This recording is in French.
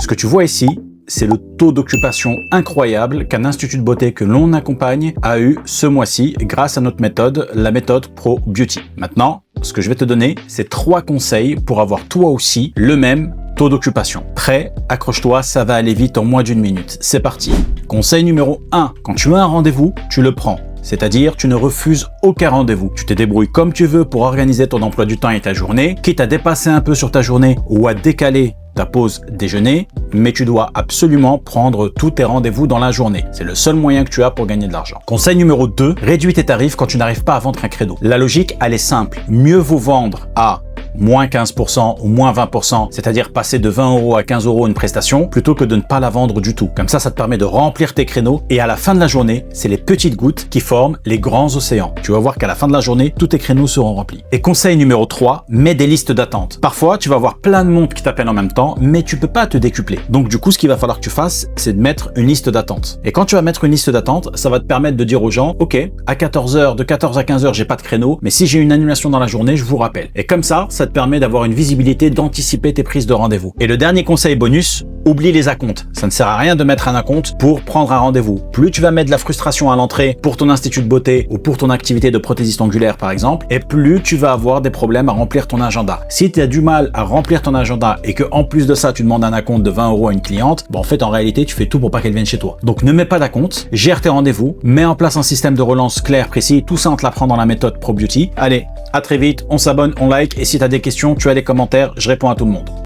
Ce que tu vois ici, c'est le taux d'occupation incroyable qu'un institut de beauté que l'on accompagne a eu ce mois-ci grâce à notre méthode, la méthode Pro Beauty. Maintenant, ce que je vais te donner, c'est 3 conseils pour avoir toi aussi le même taux d'occupation. Prêt? Accroche-toi, ça va aller vite en moins d'1 minute. C'est parti. Conseil numéro 1. Quand tu as un rendez-vous, tu le prends. C'est-à-dire, tu ne refuses aucun rendez-vous. Tu te débrouilles comme tu veux pour organiser ton emploi du temps et ta journée, quitte à dépasser un peu sur ta journée ou à décaler ta pause déjeuner, mais tu dois absolument prendre tous tes rendez-vous dans la journée. C'est le seul moyen que tu as pour gagner de l'argent. Conseil numéro 2, réduis tes tarifs quand tu n'arrives pas à vendre un créneau. La logique, elle est simple. Mieux vaut vendre à moins 15% ou moins 20%, c'est-à-dire passer de 20 € à 15 € une prestation, plutôt que de ne pas la vendre du tout. Comme ça te permet de remplir tes créneaux et à la fin de la journée, c'est les petites gouttes qui forment les grands océans. Tu vas voir qu'à la fin de la journée, tous tes créneaux seront remplis. Et conseil numéro 3, mets des listes d'attente. Parfois, tu vas avoir plein de monde qui t'appelle en même temps, mais tu peux pas te décupler. Donc du coup, ce qu'il va falloir que tu fasses, c'est de mettre une liste d'attente. Et quand tu vas mettre une liste d'attente, ça va te permettre de dire aux gens, ok, à 14 h, de 14 à 15 h, j'ai pas de créneau, mais si j'ai une annulation dans la journée, je vous rappelle. Et comme ça te permet d'avoir une visibilité, d'anticiper tes prises de rendez-vous. Et le dernier conseil bonus, oublie les acomptes. Ça ne sert à rien de mettre un acompte pour prendre un rendez-vous. Plus tu vas mettre de la frustration à l'entrée pour ton institut de beauté ou pour ton activité de prothésiste angulaire par exemple, et plus tu vas avoir des problèmes à remplir ton agenda. Si tu as du mal à remplir ton agenda et que en plus de ça tu demandes un acompte de 20 € à une cliente, en fait en réalité tu fais tout pour pas qu'elle vienne chez toi. Donc ne mets pas d'acompte, gère tes rendez-vous, mets en place un système de relance clair, précis, tout ça on te l'apprend dans la méthode Pro Beauty. Allez, à très vite, on s'abonne, on like, et si tu as des questions, tu as les commentaires, je réponds à tout le monde.